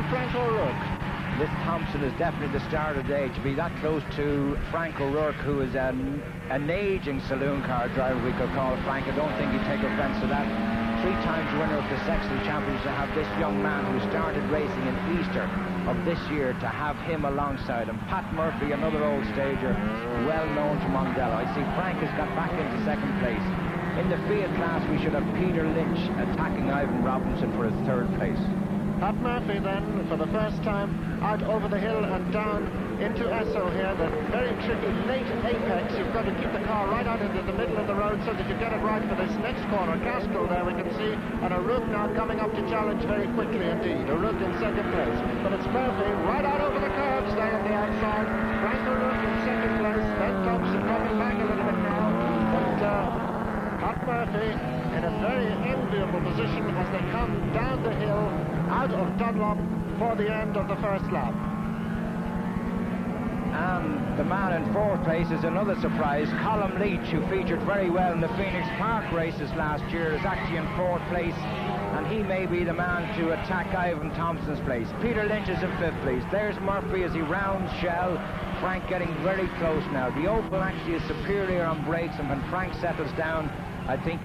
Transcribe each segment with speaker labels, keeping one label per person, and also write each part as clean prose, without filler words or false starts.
Speaker 1: Frank O'Rourke.
Speaker 2: Liz Thompson is definitely the star of the day. To be that close to Frank O'Rourke, who is an aging saloon car driver, we could call Frank. I don't think he'd take offence to that. 3 times winner of the Sexton Champions, to have this young man who started racing in Easter of this year, to have him alongside him. Pat Murphy, another old stager, well known to Mondello. I see Frank has got back into second place. In the Fiat class, we should have Peter Lynch attacking Ivan Robinson for his 3rd place.
Speaker 1: Pat Murphy then, for the first time, out over the hill and down into Esso here. The very tricky late apex. You've got to keep the car right out into the middle of the road so that you get it right for this next corner. Castrol there we can see, and O'Rourke now coming up to challenge very quickly indeed. O'Rourke in second place, but it's Murphy right out over the curves there on the outside. Frank O'Rourke in second place, Ben Thompson dropping back a little bit now, but Pat Murphy in a very enviable position as they come down the hill out of Dunlop for the end of the first lap.
Speaker 2: And the man in 4th place is another surprise. Colm Leach, who featured very well in the Phoenix Park races last year, is actually in 4th place, and he may be the man to attack Ivan Thompson's place. Peter Lynch is in 5th place. There's Murphy as he rounds Shell. Frank getting very close now. The Opel actually is superior on brakes, and when Frank settles down, I think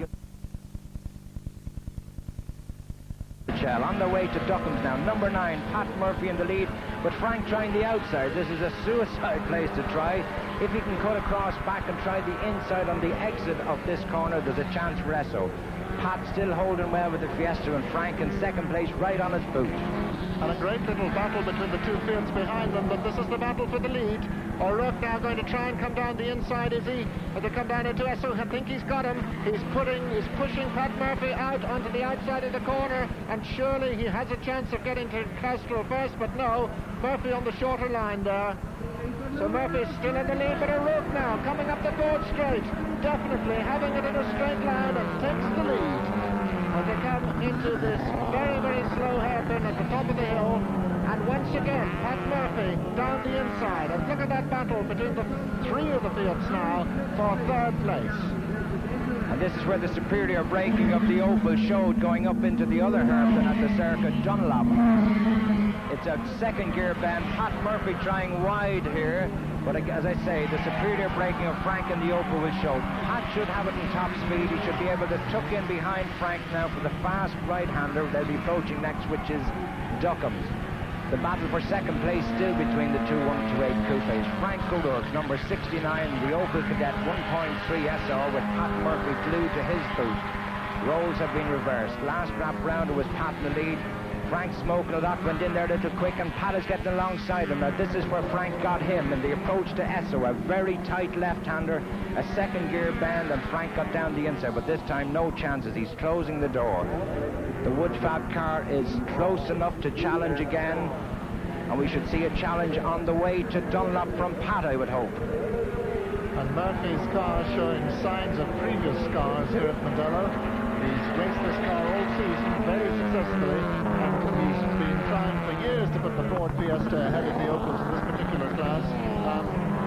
Speaker 2: on the way to Duckham's now. Number 9, Pat Murphy in the lead, but Frank trying the outside. This is a suicide place to try. If he can cut across back and try the inside on the exit of this corner, there's a chance for Esso. Pat still holding well with the Fiesta, and Frank in second place right on his boot.
Speaker 1: And a great little battle between the two fields behind them, but this is the battle for the lead. O'Rourke now going to try and come down the inside, is he? As they come down into Esso, I think he's got him. He's pushing Pat Murphy out onto the outside of the corner, and surely he has a chance of getting to Castrol first, but no, Murphy on the shorter line there. So Murphy's still in the lead, but O'Rourke now coming up the 4th straight, definitely having it in a straight line and takes the lead. As they come into this very, very slow hairpin at the top of the hill, and once again, Pat Murphy down the inside. And look at that battle between the 3 of the fields now for 3rd place.
Speaker 2: And this is where the superior braking of the Opel showed, going up into the other hairpin at the circuit Dunlop. It's a 2nd gear bend. Pat Murphy trying wide here, but as I say, the superior braking of Frank and the Opel will show. Pat should have it in top speed. He should be able to tuck in behind Frank now for the fast right-hander they'll be approaching next, which is Duckham's. The battle for second place still between the two 128 coupes. Frank O'Rourke, number 69, the Opel Cadet 1.3 SR with Pat Murphy glued to his boot. Roles have been reversed. Last lap round it was Pat in the lead. Frank smoking a lot, went in there a little quick, and Pat is getting alongside him. Now this is where Frank got him in the approach to Esso, a very tight left-hander, a 2nd gear bend, and Frank got down the inside, but this time no chances. He's closing the door. The Woodfab car is close enough to challenge again, and we should see a challenge on the way to Dunlop from Pat, I would hope.
Speaker 1: And Murphy's car showing signs of previous scars here at Mondello. He's raced this car all season very successfully, and he's been trying for years to put the Ford Fiesta ahead of the Opels in this particular class.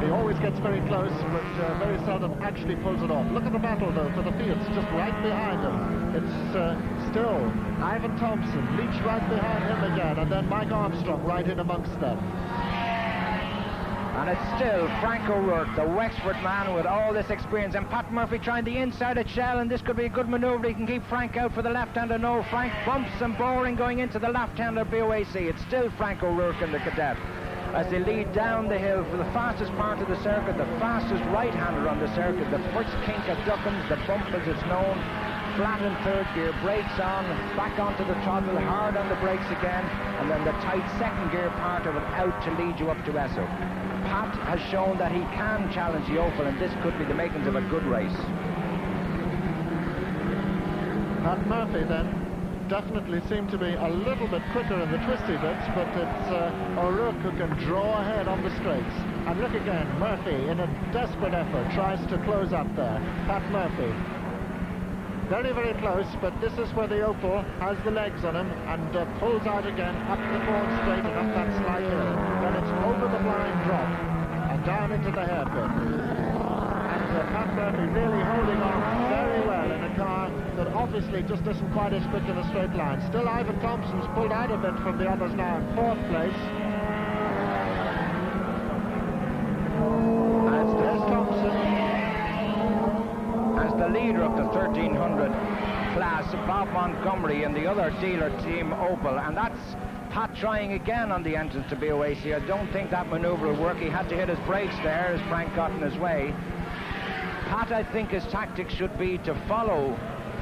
Speaker 1: He always gets very close, but very seldom actually pulls it off. Look at the battle, though, for the Fiats just right behind him. It's still Ivan Thompson, Leach right behind him again, and then Mike Armstrong right in amongst them.
Speaker 2: And it's still Frank O'Rourke, the Wexford man with all this experience, and Pat Murphy trying the inside at Shell, and this could be a good manoeuvre. He can keep Frank out for the left-hander. No, Frank bumps and boring going into the left-hander BOAC. It's still Frank O'Rourke in the Cadet as they lead down the hill for the fastest part of the circuit, the fastest right-hander on the circuit. The first kink at Duckham's, the bump as it's known, flat in 3rd gear, brakes on, back onto the throttle, hard on the brakes again, and then the tight 2nd gear part of it out to lead you up to Esso. Pat has shown that he can challenge the Opel, and this could be the makings of a good race.
Speaker 1: Pat Murphy then definitely seemed to be a little bit quicker in the twisty bits, but it's O'Rourke who can draw ahead on the straights. And look again, Murphy in a desperate effort tries to close up there. Pat Murphy very, very close, but this is where the Opel has the legs on him and pulls out again up the 4th straight and up that slight hill. Then it's over the blind drop and down into the hairpin. And Pat Murphy really holding on very well in a car but obviously just isn't quite as quick in a straight line. Still, Ivan Thompson's pulled out a bit from the others now in 4th place. There's Thompson.
Speaker 2: As the leader of the 1300 class, Bob Montgomery and the other dealer team Opel, and that's Pat trying again on the entrance to BOAC. I don't think that maneuver will work. He had to hit his brakes there as Frank got in his way. Pat, I think his tactics should be to follow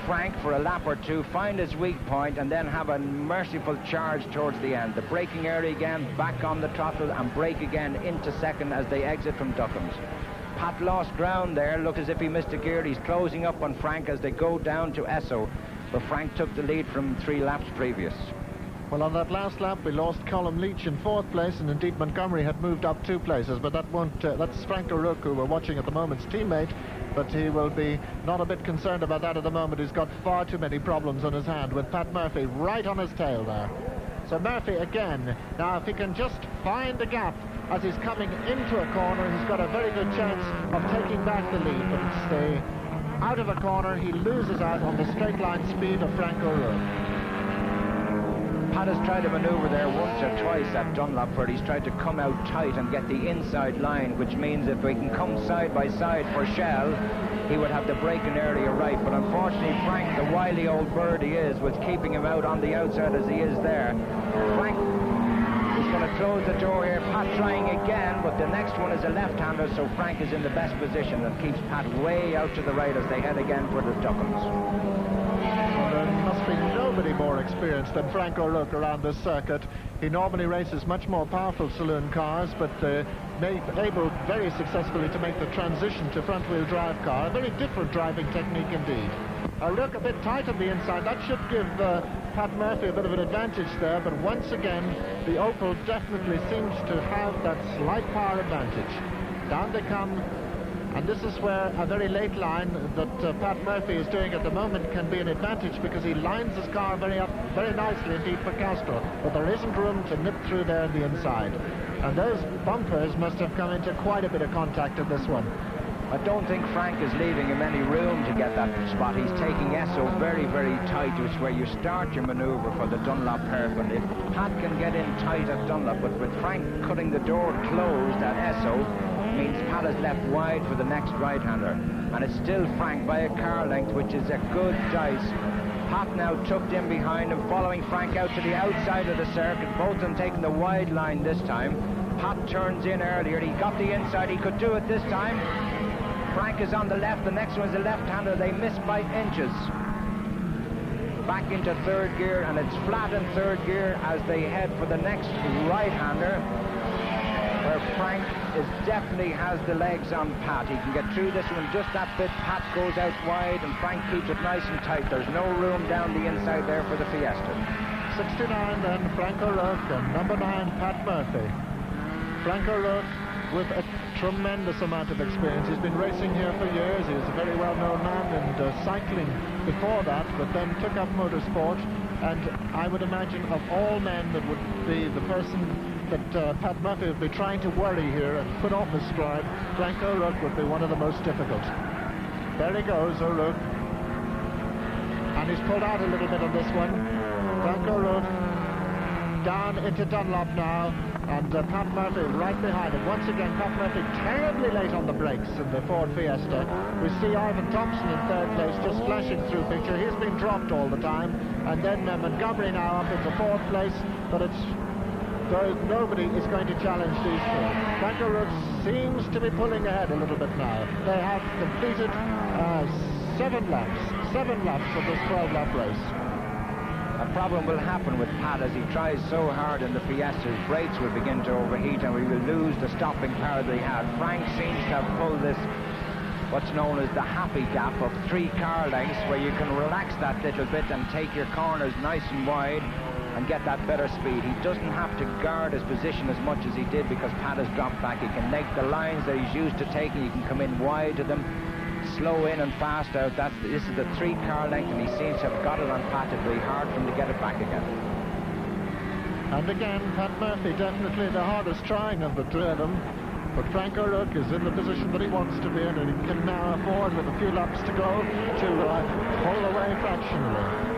Speaker 2: Frank for a lap or two, find his weak point, and then have a merciful charge towards the end. The braking area again, back on the throttle, and brake again into second as they exit from Duckham's. Pat lost ground there, looked as if he missed a gear. He's closing up on Frank as they go down to Esso, where Frank took the lead from 3 laps previous.
Speaker 1: Well, on that last lap, we lost Colin Leach in 4th place, and indeed Montgomery had moved up 2 places, but that won't, that's Frank O'Rourke, who we're watching at the moment's teammate, but he will be not a bit concerned about that at the moment. He's got far too many problems on his hand, with Pat Murphy right on his tail there. So Murphy again. Now, if he can just find a gap as he's coming into a corner, he's got a very good chance of taking back the lead, but it's out of a corner, he loses out on the straight line speed of Frank O'Rourke.
Speaker 2: Pat has tried to maneuver there once or twice at Dunlop, where he's tried to come out tight and get the inside line, which means if we can come side by side for Shell, he would have the braking area right. But unfortunately, Frank, the wily old bird he is, was keeping him out on the outside as he is there. Frank is going to close the door here. Pat trying again, but the next one is a left-hander, so Frank is in the best position and keeps Pat way out to the right as they head again for the Duckham's.
Speaker 1: There must be nobody more experienced than Frank O'Rourke around this circuit. He normally races much more powerful saloon cars, but able very successfully to make the transition to front-wheel drive car. A very different driving technique indeed. O'Rourke a bit tight on the inside. That should give Pat Murphy a bit of an advantage there, but once again, the Opel definitely seems to have that slight power advantage. Down they come. And this is where a very late line that Pat Murphy is doing at the moment can be an advantage, because he lines his car very nicely indeed for Castro, but there isn't room to nip through there on the inside. And those bumpers must have come into quite a bit of contact in this one.
Speaker 2: I don't think Frank is leaving him any room to get that spot. He's taking Esso very, very tight, which is where you start your maneuver for the Dunlop hairpin. If Pat can get in tight at Dunlop, but with Frank cutting the door closed at Esso, means Pat is left wide for the next right-hander. And it's still Frank by a car length, which is a good dice. Pat now tucked in behind him, following Frank out to the outside of the circuit, both of them taking the wide line this time. Pat turns in earlier, he got the inside, he could do it this time. Frank is on the left, the next one is a left-hander, they miss by inches. Back into 3rd gear, and it's flat in 3rd gear as they head for the next right-hander, where Frank definitely has the legs on Pat. He can get through this one just that bit. Pat goes out wide and Frank keeps it nice and tight. There's no room down the inside there for the Fiesta.
Speaker 1: 69 then, Frank O'Rourke, and number 9, Pat Murphy. Frank O'Rourke with a tremendous amount of experience. He's been racing here for years. He was a very well-known man in cycling before that, but then took up motorsport, and I would imagine of all men that would be the person that Pat Murphy would be trying to worry here and put off his stride, Frank O'Rourke would be one of the most difficult. There he goes, O'Rourke. And he's pulled out a little bit on this one. Frank O'Rourke down into Dunlop now, and Pat Murphy right behind him. Once again, Pat Murphy terribly late on the brakes in the Ford Fiesta. We see Ivan Thompson in 3rd place, just flashing through picture. He's been dropped all the time. And then Montgomery now up into 4th place, but nobody is going to challenge these two. Frank O'Rourke seems to be pulling ahead a little bit now. They have completed 7 laps of this 12-lap race.
Speaker 2: A problem will happen with Pat as he tries so hard in the Fiesta. His brakes will begin to overheat and we will lose the stopping power they had. Frank seems to have pulled this, what's known as the happy gap of 3 car lengths, where you can relax that little bit and take your corners nice and wide and get that better speed. He doesn't have to guard his position as much as he did because Pat has dropped back. He can make the lines that he's used to taking. You can come in wide to them, slow in and fast out. This is the 3 car length, and he seems to have got it on Pat. It'll be hard for him to get it back again.
Speaker 1: And again, Pat Murphy definitely the hardest trying of the two of them. But Frank O'Rourke is in the position that he wants to be in, and he can now afford, with a few laps to go, to pull away fractionally.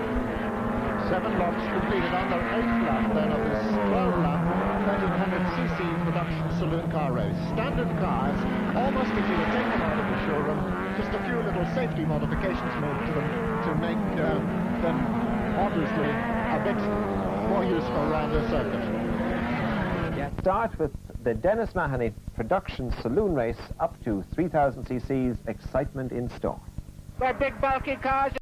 Speaker 1: 7 laps completed on the 8th lap then of this 12-lap 1300cc production saloon car race. Standard cars, almost if you were taken out of the showroom, just a few little safety modifications made to them to make them obviously a bit more useful around the circuit.
Speaker 3: Yeah, start with the Dennis Mahoney production saloon race up to 3000 cc's, excitement in store.
Speaker 1: The big bulky cars.